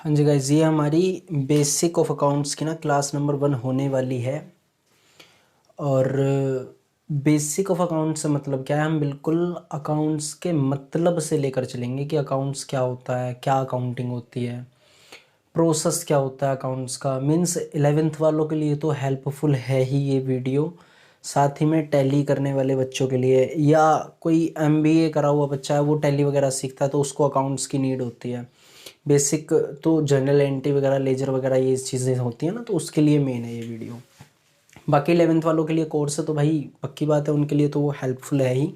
हाँ जी गाइज, ये हमारी बेसिक ऑफ अकाउंट्स की ना क्लास नंबर 1 होने वाली है। और बेसिक ऑफ अकाउंट्स से मतलब क्या है, हम बिल्कुल अकाउंट्स के मतलब से लेकर चलेंगे कि अकाउंट्स क्या होता है, क्या अकाउंटिंग होती है, प्रोसेस क्या होता है अकाउंट्स का। मीन्स 11th वालों के लिए तो हेल्पफुल है ही ये वीडियो, साथ ही में टैली करने वाले बच्चों के लिए, या कोई एमबीए करा हुआ बच्चा है वो टैली वगैरह सीखता है तो उसको अकाउंट्स की नीड होती है। बेसिक तो जनरल एंट्री वगैरह, लेजर वगैरह ये चीज़ें होती हैं ना, तो उसके लिए मेन है ये वीडियो। बाकी 11th वालों के लिए कोर्स है तो भाई पक्की बात है, उनके लिए तो वो हेल्पफुल है ही।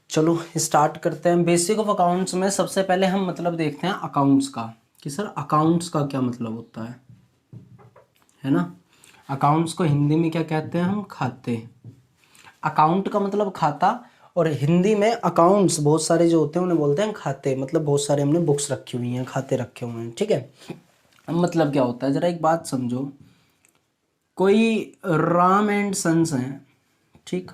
चलो स्टार्ट करते हैं। बेसिक ऑफ अकाउंट्स में सबसे पहले हम मतलब देखते हैं अकाउंट्स का, कि सर अकाउंट्स का क्या मतलब होता है ना। अकाउंट्स को हिंदी में क्या कहते हैं हम? खाते। अकाउंट का मतलब खाता, और हिंदी में अकाउंट्स बहुत सारे जो होते हैं उन्हें बोलते हैं खाते। मतलब बहुत सारे हमने बुक्स रखी हुई हैं, खाते रखे हुए हैं, ठीक है। अब मतलब क्या होता है, ज़रा एक बात समझो। कोई राम एंड सन्स हैं, ठीक।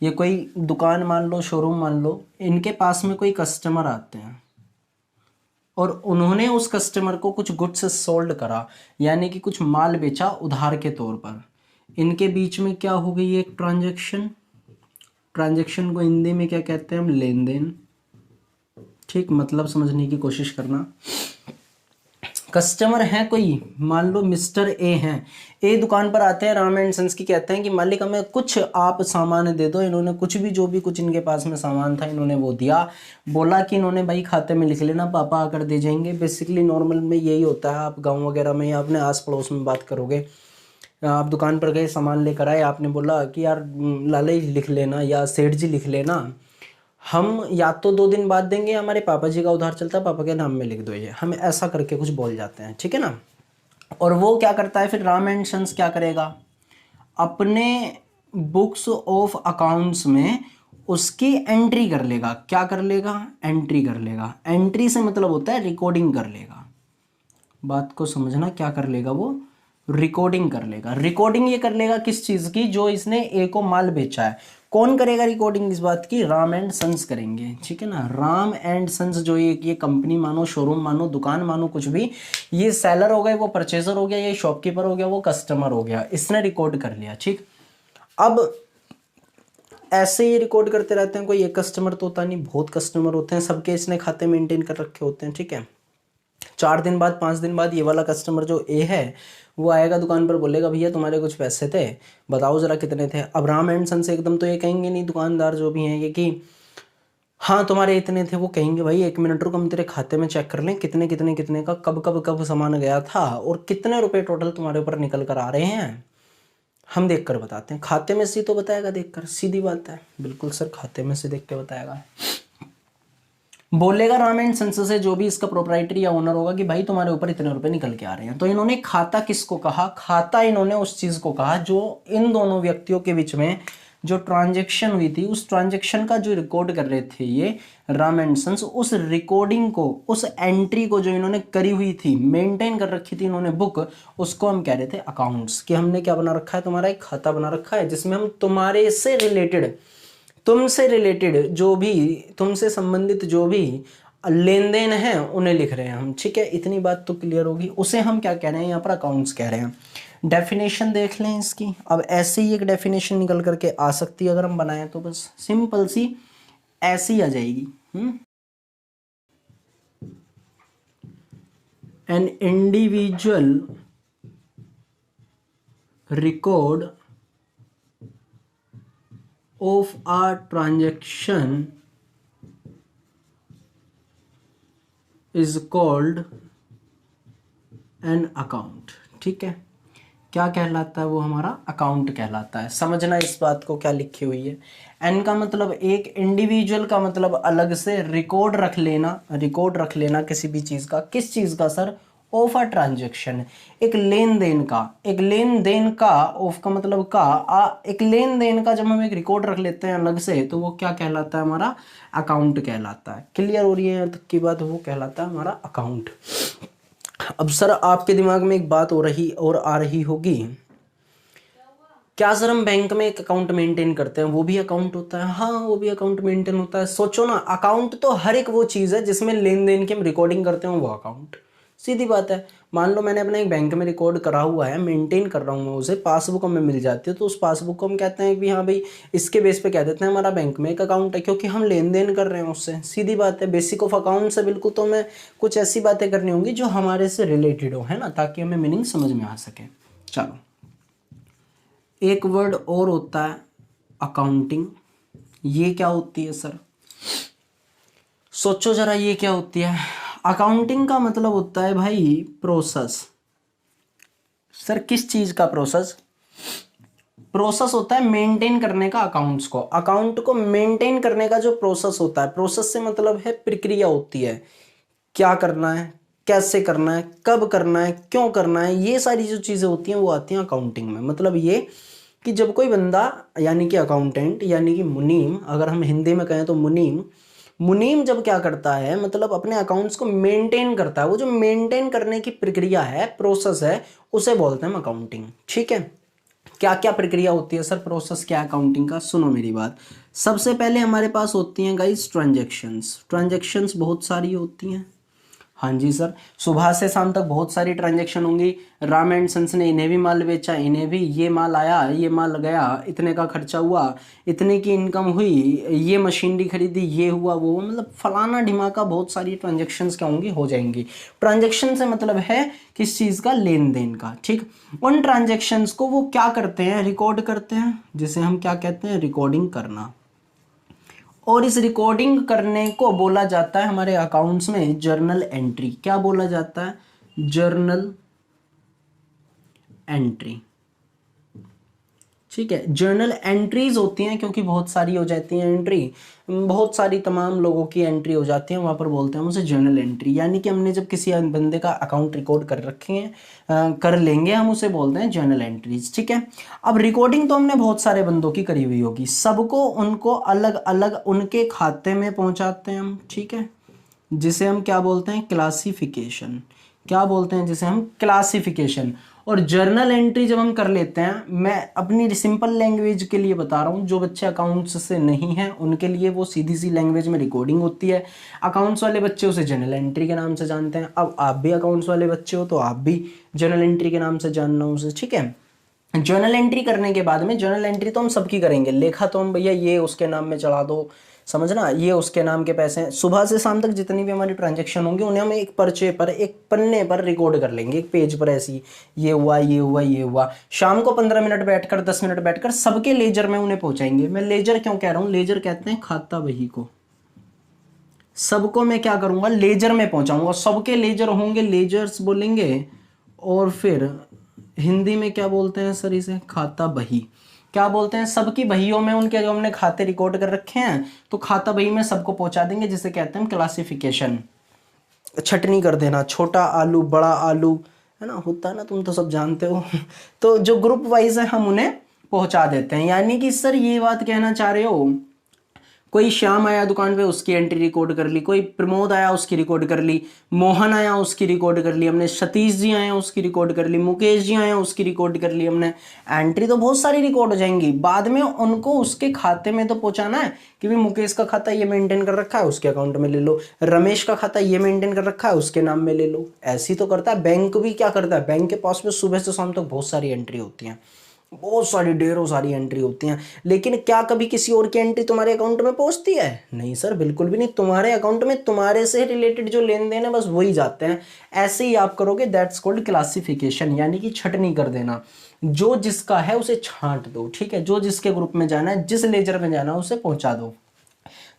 ये कोई दुकान मान लो, शोरूम मान लो, इनके पास में कोई कस्टमर आते हैं और उन्होंने उस कस्टमर को कुछ गुड्स सोल्ड करा, यानी कि कुछ माल बेचा उधार के तौर पर। इनके बीच में क्या हो गई, एक ट्रांजैक्शन। ट्रांजैक्शन को हिंदी में क्या कहते हैं हम? लेन देन। ठीक, मतलब समझने की कोशिश करना। कस्टमर है कोई, मान लो मिस्टर ए हैं। ए दुकान पर आते हैं राम एंड सन्स की, कहते हैं कि मालिक हमें कुछ आप सामान दे दो। इन्होंने कुछ भी, जो भी कुछ इनके पास में सामान था इन्होंने वो दिया। बोला कि इन्होंने भाई खाते में लिख लेना, पापा आकर दे जाएंगे। बेसिकली नॉर्मल में यही होता है। आप गाँव वगैरह में या अपने आस पड़ोस में बात करोगे, आप दुकान पर गए, सामान लेकर आए, आपने बोला कि यार लाला जी लिख लेना या सेठ जी लिख लेना, हम या तो 2 दिन बाद देंगे, हमारे पापा जी का उधार चलता है, पापा के नाम में लिख दो ये, हम ऐसा करके कुछ बोल जाते हैं, ठीक है ना। और वो क्या करता है फिर, राम एंड सन्स क्या करेगा, अपने बुक्स ऑफ अकाउंट्स में उसकी एंट्री कर लेगा। क्या कर लेगा? एंट्री कर लेगा। एंट्री से मतलब होता है रिकॉर्डिंग कर लेगा। बात को समझना, क्या कर लेगा वो? रिकॉर्डिंग कर लेगा। रिकॉर्डिंग ये कर लेगा किस चीज की? जो इसने ए को माल बेचा है। कौन करेगा रिकॉर्डिंग इस बात की? राम एंड सन्स करेंगे, ठीक है ना। राम एंड सन्स जो ये कंपनी मानो, शोरूम मानो, दुकान मानो, कुछ भी, ये सेलर हो गए, वो परचेजर हो गया, ये शॉपकीपर हो गया, वो कस्टमर हो गया, इसने रिकॉर्ड कर लिया, ठीक। अब ऐसे ही रिकॉर्ड करते रहते हैं। कोई एक कस्टमर तो होता नहीं, बहुत कस्टमर होते हैं, सबके इसने खाते मेंटेन कर रखे होते हैं, ठीक है। 4 दिन बाद, 5 दिन बाद ये वाला कस्टमर जो ए है वो आएगा दुकान पर, बोलेगा भैया तुम्हारे कुछ पैसे थे, बताओ ज़रा कितने थे। अब राम एंड सन से एकदम तो ये कहेंगे नहीं, दुकानदार जो भी हैं ये, कि हाँ तुम्हारे इतने थे। वो कहेंगे भाई 1 मिनट रुक, हम तेरे खाते में चेक कर लें कितने कितने कितने का कब कब कब सामान गया था और कितने रुपए टोटल तुम्हारे ऊपर निकल कर आ रहे हैं, हम देख कर बताते हैं। खाते में से तो बताएगा देख कर, सीधी बात है। बिल्कुल सर, खाते में से देख के बताएगा। बोलेगा राम एंड सन्स से जो भी इसका प्रोप्राइटरी या ओनर होगा कि भाई तुम्हारे ऊपर इतने रुपए निकल के आ रहे हैं। तो इन्होंने खाता किसको कहा? खाता इन्होंने उस चीज को कहा जो इन दोनों व्यक्तियों के बीच में जो ट्रांजैक्शन हुई थी, उस ट्रांजैक्शन का जो रिकॉर्ड कर रहे थे ये राम एंड सन्स, उस रिकॉर्डिंग को, उस एंट्री को जो इन्होंने करी हुई थी, मेंटेन कर रखी थी इन्होंने बुक, उसको हम कह रहे थे अकाउंट्स। कि हमने क्या बना रखा है? तुम्हारा एक खाता बना रखा है जिसमें हम तुम्हारे से रिलेटेड, तुमसे रिलेटेड जो भी, तुमसे संबंधित जो भी लेन देन है उन्हें लिख रहे हैं हम, ठीक है। इतनी बात तो क्लियर होगी। उसे हम क्या कह रहे हैं यहाँ पर? अकाउंट्स कह रहे हैं। डेफिनेशन देख लें इसकी। अब ऐसे ही एक डेफिनेशन निकल करके आ सकती है, अगर हम बनाएं तो बस सिंपल सी ऐसी आ जाएगी। An individual record of a transaction is called an account, ठीक है। क्या कहलाता है वो? हमारा अकाउंट कहलाता है। समझना इस बात को, क्या लिखी हुई है। एन का मतलब एक, इंडिविजुअल का मतलब अलग से, रिकॉर्ड रख लेना, रिकॉर्ड रख लेना किसी भी चीज का। किस चीज का सर? ऑफ अ ट्रांजेक्शन, एक लेन देन का। एक लेन देन का, ऑफ का मतलब का, एक लेन देन का जब हम एक रिकॉर्ड रख लेते हैं अलग से, तो वो क्या कहलाता है? हमारा अकाउंट कहलाता है। क्लियर हो रही है यहाँ तक की बात? वो कहलाता है हमारा अकाउंट। अब सर आपके दिमाग में एक बात हो रही और आ रही होगी, क्या सर हम बैंक में एक अकाउंट मेंटेन करते हैं, वो भी अकाउंट होता है? हाँ, वो भी अकाउंट मेंटेन होता है। सोचो ना, अकाउंट तो हर एक वो चीज़ है जिसमें लेन देन की हम रिकॉर्डिंग करते हैं, वो अकाउंट, सीधी बात है। मान लो मैंने अपने एक बैंक में रिकॉर्ड करा हुआ है, मेंटेन कर रहा हूँ मैं उसे, पासबुक हमें मिल जाती है, तो उस पासबुक को हम कहते हैं कि हाँ भाई इसके बेस पे कह देते हैं हमारा बैंक में एक अकाउंट है, क्योंकि हम लेन देन कर रहे हैं उससे। सीधी बात है, बेसिक ऑफ अकाउंट से बिल्कुल तो हमें कुछ ऐसी बातें करनी होंगी जो हमारे से रिलेटेड हो, है ना, ताकि हमें मीनिंग समझ में आ सके। चलो, एक वर्ड और होता है अकाउंटिंग। ये क्या होती है सर? सोचो जरा, ये क्या होती है? अकाउंटिंग का मतलब होता है भाई प्रोसेस। सर किस चीज का प्रोसेस? प्रोसेस होता है मेंटेन करने का अकाउंट्स को, अकाउंट को मेंटेन करने का जो प्रोसेस होता है। प्रोसेस से मतलब है प्रक्रिया होती है, क्या करना है, कैसे करना है, कब करना है, क्यों करना है, ये सारी जो चीजें होती हैं वो आती हैं अकाउंटिंग में। मतलब ये कि जब कोई बंदा, यानी कि अकाउंटेंट यानी कि मुनीम, अगर हम हिंदी में कहें तो मुनीम, मुनीम जब क्या करता है, मतलब अपने अकाउंट्स को मेंटेन करता है, वो जो मेंटेन करने की प्रक्रिया है, प्रोसेस है, उसे बोलते हैं अकाउंटिंग। ठीक है, क्या क्या प्रक्रिया होती है सर, प्रोसेस क्या है अकाउंटिंग का? सुनो मेरी बात। सबसे पहले हमारे पास होती हैं गाइस ट्रांजैक्शंस। ट्रांजैक्शंस बहुत सारी होती हैं। हाँ जी सर, सुबह से शाम तक बहुत सारी ट्रांजैक्शन होंगी। राम एंड सन्स ने इन्हें भी माल बेचा, इन्हें भी, ये माल आया, ये माल गया, इतने का खर्चा हुआ, इतने की इनकम हुई, ये मशीनरी खरीदी, ये हुआ, वो हुआ, मतलब फलाना ढिमाका बहुत सारी ट्रांजैक्शंस क्या होंगी, हो जाएंगी। ट्रांजैक्शन से मतलब है किस चीज़ का? लेन देन का। ठीक, उन ट्रांजैक्शंस को वो क्या करते हैं? रिकॉर्ड करते हैं, जिसे हम क्या कहते हैं? रिकॉर्डिंग करना। और इस रिकॉर्डिंग करने को बोला जाता है हमारे अकाउंट्स में जर्नल एंट्री। क्या बोला जाता है? Journal entry. ठीक है, जर्नल एंट्रीज होती हैं, क्योंकि बहुत सारी हो जाती हैं एंट्री, बहुत सारी तमाम लोगों की एंट्री हो जाती है, वहाँ पर बोलते हैं उसे जर्नल एंट्री। यानी कि हमने जब किसी बंदे का अकाउंट रिकॉर्ड कर रखे हैं, कर लेंगे, हम उसे बोलते हैं जर्नल एंट्रीज। ठीक है, अब रिकॉर्डिंग तो हमने बहुत सारे बंदों की करी हुई होगी, सबको उनको अलग अलग उनके खाते में पहुँचाते हैं हम। ठीक है, जिसे हम क्या बोलते हैं? क्लासिफिकेशन। क्या बोलते हैं? जिसे हम क्लासिफिकेशन। और जर्नल एंट्री जब हम कर लेते हैं, मैं अपनी सिंपल लैंग्वेज के लिए बता रहा हूँ, जो बच्चे अकाउंट्स से नहीं हैं उनके लिए वो सीधी सी लैंग्वेज में रिकॉर्डिंग होती है। अकाउंट्स वाले बच्चे उसे जर्नल एंट्री के नाम से जानते हैं। अब आप भी अकाउंट्स वाले बच्चे हो तो आप भी जर्नल एंट्री के नाम से जानना उसे। ठीक है, जर्नल एंट्री करने के बाद में, जर्नल एंट्री तो हम सबकी करेंगे, लेखा तो हम भैया ये उसके नाम में चढ़ा दो, समझना, ये उसके नाम के पैसे हैं। सुबह से शाम तक जितनी भी हमारी ट्रांजैक्शन होंगी उन्हें हम एक पर्चे पर, एक पन्ने पर रिकॉर्ड कर लेंगे, एक पेज पर, ऐसी ये हुआ, ये हुआ, ये हुआ। शाम को 15 मिनट बैठकर, 10 मिनट बैठकर सबके लेजर में उन्हें पहुंचाएंगे। मैं लेजर क्यों कह रहा हूँ? लेजर कहते हैं खाता बही को। सबको मैं क्या करूंगा? लेजर में पहुंचाऊंगा, सबके लेजर होंगे, लेजर्स बोलेंगे। और फिर हिंदी में क्या बोलते हैं सर इसे? खाता बही। क्या बोलते हैं? सबकी बहियों में उनके जो हमने खाते रिकॉर्ड कर रखे हैं, तो खाता बही में सबको पहुंचा देंगे, जिसे कहते हैं क्लासिफिकेशन। छटनी कर देना, छोटा आलू, बड़ा आलू, है ना, होता है ना, तुम तो सब जानते हो। तो जो ग्रुप वाइज है हम उन्हें पहुंचा देते हैं। यानी कि सर ये बात कहना चाह रहे हो, कोई श्याम आया दुकान पे, उसकी एंट्री रिकॉर्ड कर ली, कोई प्रमोद आया उसकी रिकॉर्ड कर ली, मोहन आया उसकी रिकॉर्ड कर ली हमने, सतीश जी आए उसकी रिकॉर्ड कर ली, मुकेश जी आए उसकी रिकॉर्ड कर ली हमने। एंट्री तो बहुत सारी रिकॉर्ड हो जाएंगी, बाद में उनको उसके खाते में तो पहुंचाना है कि भाई मुकेश का खाता ये मेंटेन कर रखा है, उसके अकाउंट में ले लो, रमेश का खाता ये मेंटेन कर रखा है, उसके नाम में ले लो। ऐसी तो करता है बैंक भी। क्या करता है बैंक के पास में? सुबह से शाम तक बहुत सारी एंट्री होती है, बहुत सारी, ढेरों सारी एंट्री होती हैं। लेकिन क्या कभी किसी और की एंट्री तुम्हारे अकाउंट में पहुंचती है? नहीं सर, बिल्कुल भी नहीं। तुम्हारे अकाउंट में तुम्हारे से रिलेटेड जो लेन देन है बस वही जाते हैं। ऐसे ही आप करोगे, दैट्स कॉल्ड क्लासिफिकेशन, यानी कि छटनी कर देना। जो जिसका है उसे छांट दो। ठीक है, जो जिसके ग्रुप में जाना है, जिस लेजर में जाना है उसे पहुंचा दो।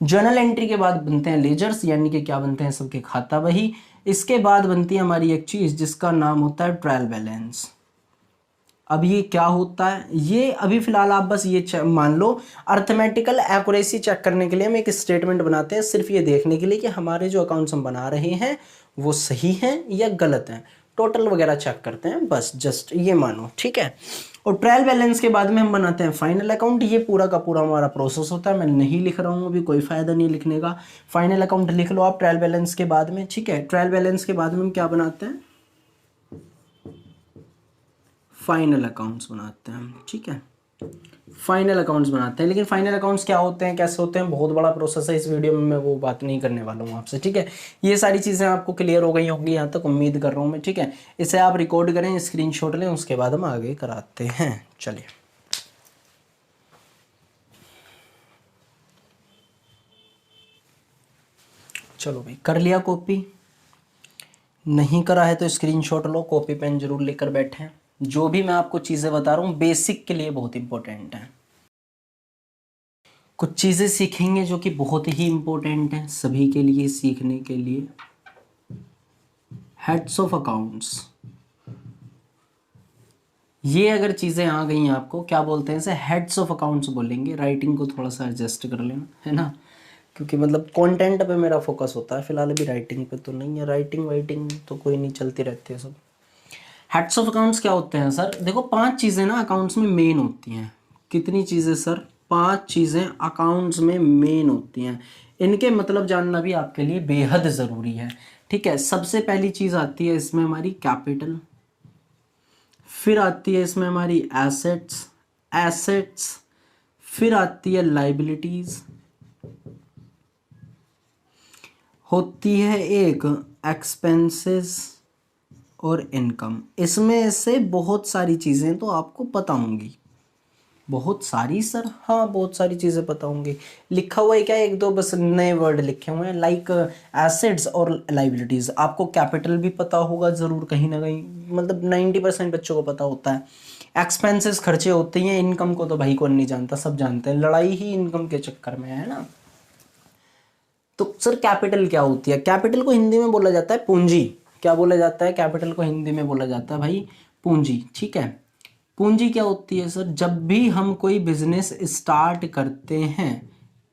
जर्नल एंट्री के बाद बनते हैं लेजर्स, यानी कि क्या बनते हैं? सबके खाता बही। इसके बाद बनती है हमारी एक चीज जिसका नाम होता है ट्रायल बैलेंस। अब ये क्या होता है? ये अभी फिलहाल आप बस ये मान लो, अर्थमेटिकल एक्यूरेसी चेक करने के लिए हम एक स्टेटमेंट बनाते हैं, सिर्फ ये देखने के लिए कि हमारे जो अकाउंट्स हम बना रहे हैं वो सही हैं या गलत हैं। टोटल वगैरह चेक करते हैं, बस जस्ट ये मानो। ठीक है, और ट्रायल बैलेंस के बाद में हम बनाते हैं फाइनल अकाउंट। ये पूरा का पूरा हमारा प्रोसेस होता है। मैं नहीं लिख रहा हूँ अभी, कोई फायदा नहीं लिखने का। फाइनल अकाउंट लिख लो आप ट्रायल बैलेंस के बाद में। ठीक है, ट्रायल बैलेंस के बाद में हम क्या बनाते हैं? फाइनल अकाउंट्स बनाते हैं हम। ठीक है, फाइनल अकाउंट्स बनाते हैं। लेकिन फाइनल अकाउंट्स क्या होते हैं, कैसे होते हैं, बहुत बड़ा प्रोसेस है, इस वीडियो में मैं वो बात नहीं करने वाला हूँ आपसे, ठीक है। ये सारी चीज़ें आपको क्लियर हो गई होंगी यहाँ तक, उम्मीद कर रहा हूँ मैं, ठीक है। इसे आप रिकॉर्ड करें, स्क्रीनशॉट लें, उसके बाद हम आगे कराते हैं। चलिए, चलो भाई, कर लिया कॉपी? नहीं करा है तो स्क्रीनशॉट लो, कॉपी पेन जरूर लेकर बैठें। जो भी मैं आपको चीज़ें बता रहा हूँ बेसिक के लिए बहुत इंपॉर्टेंट है। कुछ चीज़ें सीखेंगे जो कि बहुत ही इंपॉर्टेंट हैं सभी के लिए सीखने के लिए। हेड्स ऑफ अकाउंट्स, ये अगर चीज़ें आ गई हैं आपको, क्या बोलते हैं इसे, हेड्स ऑफ अकाउंट्स बोलेंगे। राइटिंग को थोड़ा सा एडजस्ट कर लेना, है ना, क्योंकि मतलब कंटेंट पे मेरा फोकस होता है फिलहाल, अभी राइटिंग पे तो नहीं है। राइटिंग वाइटिंग तो कोई नहीं, चलती रहती है सब। हेड्स ऑफ अकाउंट्स क्या होते हैं सर? देखो, 5 चीज़ें ना अकाउंट्स में मेन होती हैं। कितनी चीज़ें सर? 5 चीज़ें अकाउंट्स में मेन होती हैं। इनके मतलब जानना भी आपके लिए बेहद ज़रूरी है, ठीक है। सबसे पहली चीज़ आती है इसमें हमारी कैपिटल, फिर आती है इसमें हमारी एसेट्स, फिर आती है लाइबिलिटीज़, होती है एक एक्सपेंसेस और इनकम। इसमें से बहुत सारी चीज़ें तो आपको पता होंगी। बहुत सारी सर? हाँ, बहुत सारी चीज़ें पता होंगी। लिखा हुआ है क्या, एक दो बस नए वर्ड लिखे हुए हैं, लाइक एसेट्स और लाइबिलिटीज़। आपको कैपिटल भी पता होगा ज़रूर, कहीं ना कहीं, मतलब 90% बच्चों को पता होता है। एक्सपेंसेस खर्चे होते हैं, इनकम को तो भाई कौन नहीं जानता, सब जानते हैं। लड़ाई ही इनकम के चक्कर में है ना। तो सर कैपिटल क्या होती है? कैपिटल को हिंदी में बोला जाता है पूंजी। क्या बोला जाता है? कैपिटल को हिंदी में बोला जाता है भाई पूंजी, ठीक है। पूंजी क्या होती है सर? जब भी हम कोई बिजनेस स्टार्ट करते हैं,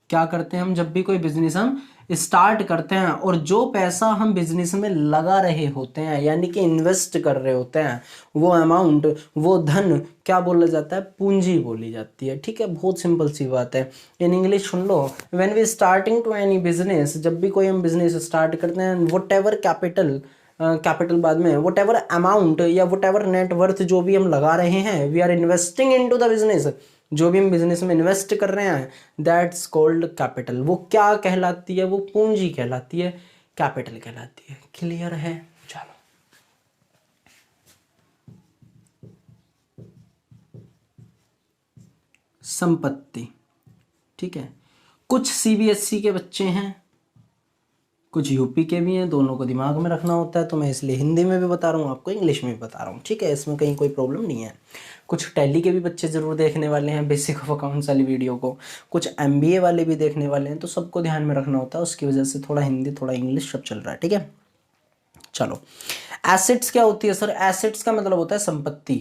क्या करते हैं हम, जब भी कोई बिजनेस हम स्टार्ट करते हैं और जो पैसा हम बिजनेस में लगा रहे होते हैं, यानी कि इन्वेस्ट कर रहे होते हैं, वो अमाउंट, वो धन क्या बोला जाता है? पूंजी बोली जाती है, ठीक है। बहुत सिंपल सी बात है। इन इंग्लिश सुन लो, when we starting to any business, जब भी कोई हम बिजनेस स्टार्ट करते हैं, वट एवर कैपिटल बाद में, वट एवर अमाउंट या वट एवर नेटवर्थ जो भी हम लगा रहे हैं, we are investing into the business, जो भी हम बिजनेस में इन्वेस्ट कर रहे हैं, दैट्स कॉल्ड कैपिटल। वो क्या कहलाती है? वो पूंजी कहलाती है, कैपिटल कहलाती है। क्लियर है? चलो, संपत्ति, ठीक है। कुछ सीबीएसई के बच्चे हैं, कुछ यूपी के भी हैं, दोनों को दिमाग में रखना होता है, तो मैं इसलिए हिंदी में भी बता रहा हूँ आपको, इंग्लिश में भी बता रहा हूँ, ठीक है। इसमें कहीं कोई प्रॉब्लम नहीं है। कुछ टैली के भी बच्चे ज़रूर देखने वाले हैं बेसिक ऑफ अकाउंट्स वाली वीडियो को, कुछ एमबीए वाले भी देखने वाले हैं, तो सबको ध्यान में रखना होता है। उसकी वजह से थोड़ा हिंदी थोड़ा इंग्लिश सब चल रहा है, ठीक है। चलो, एसेट्स क्या होती है सर? एसेट्स का मतलब होता है संपत्ति।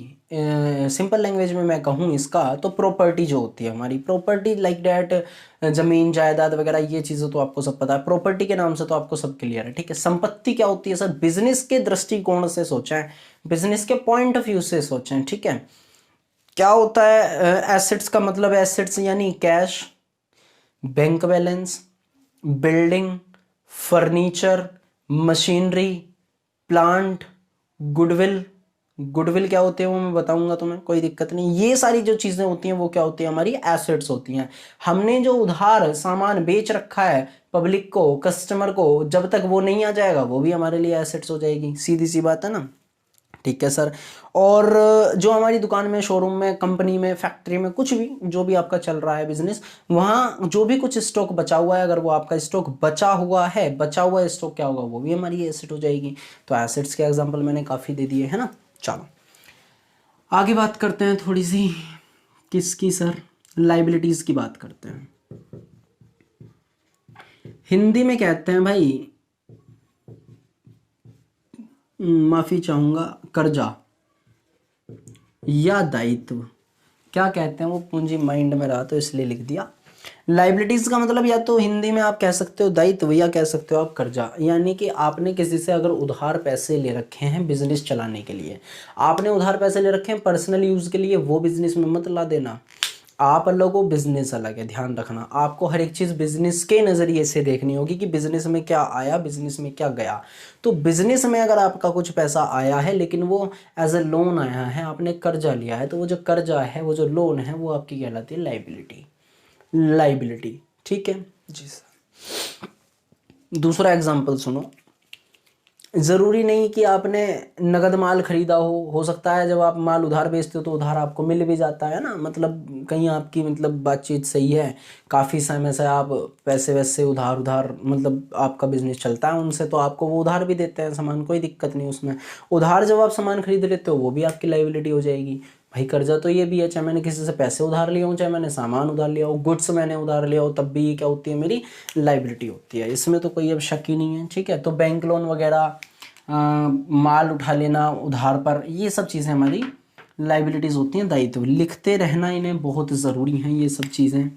सिंपल लैंग्वेज में मैं कहूँ इसका तो प्रॉपर्टी जो होती है हमारी, प्रॉपर्टी लाइक डैट, जमीन जायदाद वगैरह, ये चीज़ें तो आपको सब पता है। प्रॉपर्टी के नाम से तो आपको सब क्लियर है, ठीक है। संपत्ति क्या होती है सर? बिजनेस के दृष्टिकोण से सोचें, बिजनेस के पॉइंट ऑफ व्यू से सोचें, ठीक है। क्या होता है एसेट्स का मतलब? एसेट्स यानी cash, bank balance, building, furniture, machinery, plant, goodwill. Goodwill क्या होते हैं वो मैं बताऊंगा तुम्हें, कोई दिक्कत नहीं। ये सारी जो चीज़ें होती हैं वो क्या होती हैं? हमारी एसेट्स होती हैं। हमने जो उधार सामान बेच रखा है पब्लिक को, कस्टमर को, जब तक वो नहीं आ जाएगा वो भी हमारे लिए एसेट्स हो जाएगी। सीधी सी बात है ना, ठीक है सर। और जो हमारी दुकान में, शोरूम में, कंपनी में, फैक्ट्री में, कुछ भी जो भी आपका चल रहा है बिजनेस, वहाँ जो भी कुछ स्टॉक बचा हुआ है, अगर वो आपका स्टॉक बचा हुआ है, बचा हुआ स्टॉक क्या होगा? वो भी हमारी एसेट हो जाएगी। तो एसेट्स के एग्जांपल मैंने काफ़ी दे दिए, है ना। चलो आगे बात करते हैं थोड़ी सी, किसकी सर? लाइबिलिटीज़ की बात करते हैं। हिंदी में कहते हैं भाई, माफ़ी चाहूँगा, कर्जा या दायित्व। क्या कहते हैं वो, पूंजी माइंड में रहा तो इसलिए लिख दिया। लाइबिलिटीज का मतलब या तो हिंदी में आप कह सकते हो दायित्व, या कह सकते हो आप कर्जा। यानी कि आपने किसी से अगर उधार पैसे ले रखे हैं बिजनेस चलाने के लिए, आपने उधार पैसे ले रखे हैं पर्सनल यूज के लिए, वो बिजनेस में मत ला देना। आप अलग हो, बिजनेस अलग है, ध्यान रखना। आपको हर एक चीज़ बिजनेस के नज़रिए से देखनी होगी कि बिजनेस में क्या आया, बिजनेस में क्या गया। तो बिजनेस में अगर आपका कुछ पैसा आया है लेकिन वो एज ए लोन आया है, आपने कर्जा लिया है, तो वो जो कर्जा है, वो जो लोन है, वो आपकी कहलाती है लाइबिलिटी। लाइबिलिटी, ठीक है जी सर। दूसरा एग्जाम्पल सुनो। ज़रूरी नहीं कि आपने नगद माल खरीदा हो सकता है जब आप माल उधार बेचते हो तो उधार आपको मिल भी जाता है ना, मतलब कहीं आपकी मतलब बातचीत सही है, काफ़ी समय से आप पैसे वैसे उधार उधार मतलब आपका बिजनेस चलता है उनसे, तो आपको वो उधार भी देते हैं सामान, कोई दिक्कत नहीं उसमें। उधार जब आप सामान खरीद लेते हो वो भी आपकी लाइबिलिटी हो जाएगी। भाई कर्जा तो ये भी है, चाहे मैंने किसी से पैसे उधार लिए हों, चाहे मैंने सामान उधार लिया हो, गुड्स मैंने उधार लिया हो, तब भी ये क्या होती है, मेरी लाइबिलिटी होती है। इसमें तो कोई अब शक ही नहीं है, ठीक है। तो बैंक लोन वगैरह, माल उठा लेना उधार पर, ये सब चीज़ें हमारी लाइबिलिटीज़ होती हैं, दायित्व। लिखते रहना इन्हें बहुत ज़रूरी हैं ये सब चीज़ें।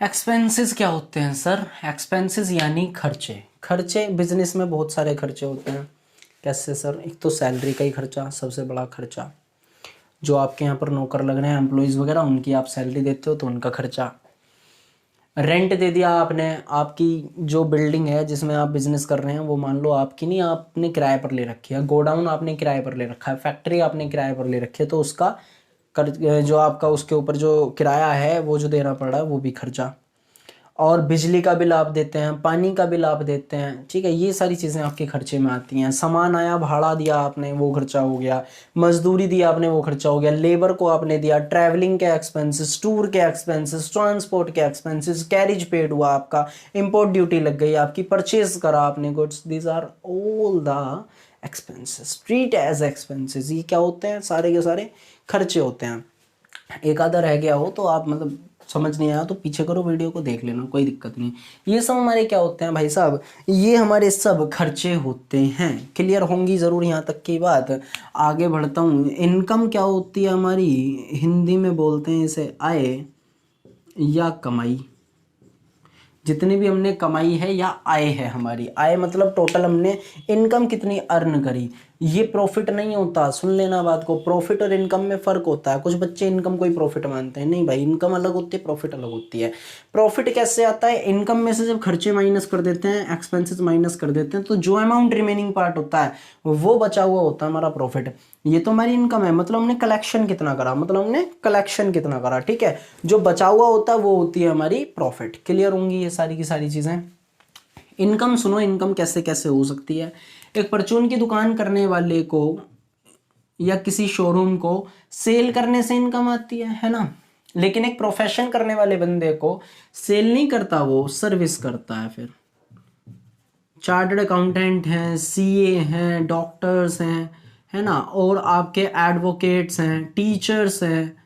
एक्सपेंसेस क्या होते हैं सर? एक्सपेंसेस यानी खर्चे। खर्चे बिजनेस में बहुत सारे खर्चे होते हैं। कैसे सर? एक तो सैलरी का ही खर्चा, सबसे बड़ा खर्चा। जो आपके यहाँ पर नौकर लग रहे हैं, एम्प्लॉयज़ वगैरह, उनकी आप सैलरी देते हो तो उनका खर्चा। रेंट दे दिया आपने, आपकी जो बिल्डिंग है जिसमें आप बिजनेस कर रहे हैं वो मान लो आपकी नहीं, आपने किराए पर ले रखी है। गोडाउन आपने किराए पर ले रखा है, फैक्ट्री आपने किराए पर ले रखी है, तो उसका जो आपका उसके ऊपर जो किराया है वो जो देना पड़ रहा है वो भी खर्चा। और बिजली का बिल आप देते हैं, पानी का बिल आप देते हैं, ठीक है। ये सारी चीज़ें आपके खर्चे में आती हैं। सामान आया, भाड़ा दिया आपने, वो खर्चा हो गया। मजदूरी दी आपने, वो खर्चा हो गया। लेबर को आपने दिया, ट्रैवलिंग के एक्सपेंसेस, टूर के एक्सपेंसेस, ट्रांसपोर्ट के एक्सपेंसेस, कैरिज पेड हुआ आपका, इंपोर्ट ड्यूटी लग गई आपकी, परचेज करा आपने goods, these are all the expenses, treat as expenses. ये क्या होते हैं? सारे के सारे खर्चे होते हैं। एक आधा रह गया हो तो आप मतलब समझ नहीं आया तो पीछे करो, वीडियो को देख लेना, कोई दिक्कत नहीं। ये सब हमारे क्या होते हैं भाई साहब? ये हमारे सब खर्चे होते हैं। क्लियर होंगी ज़रूर यहाँ तक की बात। आगे बढ़ता हूँ। इनकम क्या होती है हमारी? हिंदी में बोलते हैं इसे आय या कमाई। जितनी भी हमने कमाई है या आय है हमारी, आय मतलब टोटल हमने इनकम कितनी अर्न करी। ये प्रॉफिट नहीं होता, सुन लेना बात को। प्रॉफिट और इनकम में फ़र्क होता है। कुछ बच्चे इनकम को ही प्रॉफिट मानते हैं, नहीं भाई, इनकम अलग होती है, प्रॉफिट अलग होती है। प्रॉफिट कैसे आता है? इनकम में से जब खर्चे माइनस कर देते हैं, एक्सपेंसेस माइनस कर देते हैं, तो जो अमाउंट रिमेनिंग पार्ट होता है वो बचा हुआ होता है हमारा प्रॉफिट। ये तो हमारी इनकम है, मतलब हमने कलेक्शन कितना करा, मतलब हमने कलेक्शन कितना करा, ठीक है। जो बचा हुआ होता है वो होती है हमारी प्रॉफिट। क्लियर होंगी ये सारी की सारी चीज़ें। इनकम सुनो, इनकम कैसे कैसे हो सकती है। एक परचून की दुकान करने वाले को या किसी शोरूम को सेल करने से इनकम आती है ना। लेकिन एक प्रोफेशन करने वाले बंदे को सेल नहीं करता, वो सर्विस करता है। फिर चार्टर्ड अकाउंटेंट हैं, सीए हैं, डॉक्टर्स हैं, है ना, और आपके एडवोकेट्स हैं, टीचर्स हैं,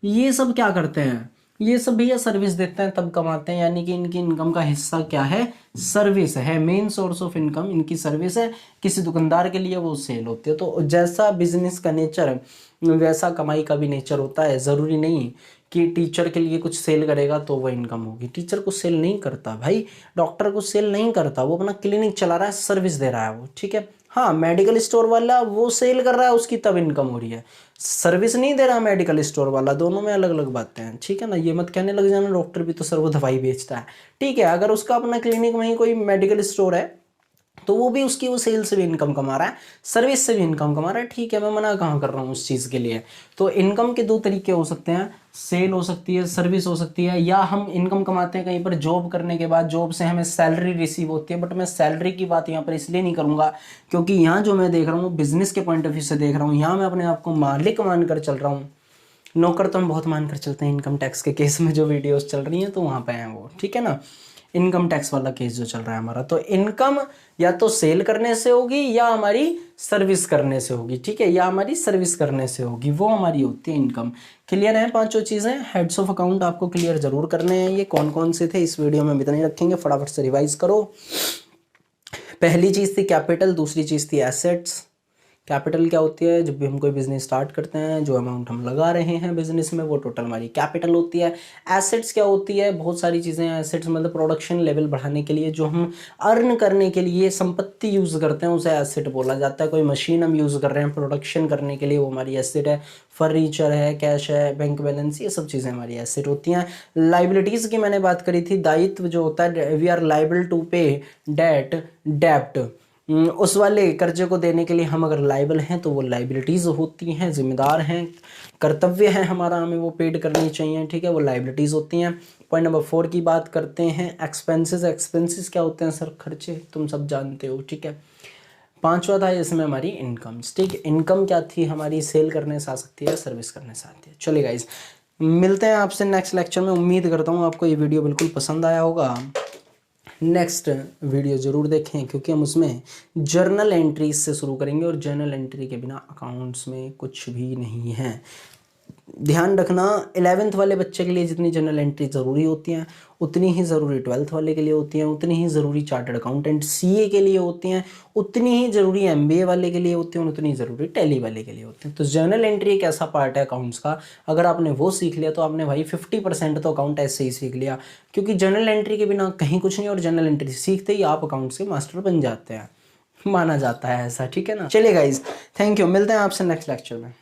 ये सब क्या करते हैं? ये सब भैया सर्विस देते हैं तब कमाते हैं। यानी कि इनकी इनकम का हिस्सा क्या है? सर्विस है। मेन सोर्स ऑफ इनकम इनकी सर्विस है। किसी दुकानदार के लिए वो सेल होती है। तो जैसा बिजनेस का नेचर वैसा कमाई का भी नेचर होता है। ज़रूरी नहीं कि टीचर के लिए कुछ सेल करेगा तो वह इनकम होगी। टीचर को सेल नहीं करता भाई, डॉक्टर को सेल नहीं करता, वो अपना क्लिनिक चला रहा है, सर्विस दे रहा है वो, ठीक है। हाँ, मेडिकल स्टोर वाला वो सेल कर रहा है, उसकी तब इनकम हो रही है, सर्विस नहीं दे रहा मेडिकल स्टोर वाला। दोनों में अलग अलग बातें हैं, ठीक है ना। ये मत कहने लग जाना डॉक्टर भी तो सर वो दवाई बेचता है, ठीक है। अगर उसका अपना क्लिनिक में ही कोई मेडिकल स्टोर है तो वो भी उसकी वो सेल से भी इनकम कमा रहा है, सर्विस से भी इनकम कमा रहा है, ठीक है। मैं मना कहाँ कर रहा हूँ उस चीज़ के लिए। तो इनकम के दो तरीके हो सकते हैं, सेल हो सकती है, सर्विस हो सकती है, या हम इनकम कमाते हैं कहीं पर जॉब करने के बाद, जॉब से हमें सैलरी रिसीव होती है। बट मैं सैलरी की बात यहाँ पर इसलिए नहीं करूँगा क्योंकि यहाँ जो मैं देख रहा हूँ बिजनेस के पॉइंट ऑफ व्यू से देख रहा हूँ। यहाँ मैं अपने आप को मालिक मानकर चल रहा हूँ। नौकर तो हम बहुत मानकर चलते हैं इनकम टैक्स के केस में, जो वीडियोस चल रही हैं तो वहाँ पे हैं वो, ठीक है ना। इनकम टैक्स वाला केस जो चल रहा है हमारा, तो इनकम या तो सेल करने से होगी या हमारी सर्विस करने से होगी, ठीक है, या हमारी सर्विस करने से होगी, वो हमारी होती है इनकम। क्लियर है पांचों चीज़ें? हेड्स ऑफ अकाउंट आपको क्लियर जरूर करने हैं। ये कौन कौन से थे इस वीडियो में हम इतना ही रखेंगे, फटाफट से रिवाइज करो। पहली चीज़ थी कैपिटल, दूसरी चीज़ थी एसेट्स, कैपिटल क्या होती है, जब भी हम कोई बिजनेस स्टार्ट करते हैं जो अमाउंट हम लगा रहे हैं बिजनेस में वो टोटल हमारी कैपिटल होती है। एसेट्स क्या होती है, बहुत सारी चीज़ें हैं। एसेट्स मतलब प्रोडक्शन लेवल बढ़ाने के लिए जो हम अर्न करने के लिए संपत्ति यूज़ करते हैं उसे एसेट बोला जाता है। कोई मशीन हम यूज़ कर रहे हैं प्रोडक्शन करने के लिए वो हमारी एसेट है। फर्नीचर है, कैश है, बैंक बैलेंस, ये सब चीज़ें हमारी एसेट होती हैं। लाइबिलिटीज़ की मैंने बात करी थी, दायित्व जो होता है, वी आर लाइबल टू पे डेप्ट, उस वाले कर्जे को देने के लिए हम अगर लाइबल हैं तो वो लाइबिलिटीज़ होती हैं, जिम्मेदार हैं, कर्तव्य है हमारा, हमें वो पेड करनी चाहिए, ठीक है, वो लाइबिलिटीज़ होती हैं। पॉइंट नंबर 4 की बात करते हैं, एक्सपेंसेस। एक्सपेंसेस क्या होते हैं सर, खर्चे, तुम सब जानते हो, ठीक है। 5वां था इसमें हमारी इनकम्स, ठीक। इनकम क्या थी हमारी, सेल करने से आ सकती है, सर्विस करने से आती है। चलिए गाइज, मिलते हैं आपसे नेक्स्ट लेक्चर में। उम्मीद करता हूँ आपको ये वीडियो बिल्कुल पसंद आया होगा। नेक्स्ट वीडियो ज़रूर देखें क्योंकि हम उसमें जर्नल एंट्रीज से शुरू करेंगे और जर्नल एंट्री के बिना अकाउंट्स में कुछ भी नहीं है। ध्यान रखना, 11th वाले बच्चे के लिए जितनी जर्नल एंट्री ज़रूरी होती हैं उतनी ही ज़रूरी 12th वाले के लिए होती हैं, उतनी ही ज़रूरी चार्टर्ड अकाउंटेंट सीए के लिए होती हैं, उतनी ही ज़रूरी एमबीए वाले के लिए होती हैं, उतनी ज़रूरी टैली वाले के लिए होती हैं। तो जर्नल एंट्री एक ऐसा पार्ट है अकाउंट्स का, अगर आपने वो सीख लिया तो आपने भाई 50% तो अकाउंट ऐसे ही सीख लिया, क्योंकि जर्नल एंट्री के बिना कहीं कुछ नहीं, और जर्नल एंट्री सीखते ही आप अकाउंट्स के मास्टर बन जाते हैं, माना जाता है ऐसा, ठीक है ना। चलिए गाइज, थैंक यू, मिलते हैं आपसे नेक्स्ट लेक्चर में।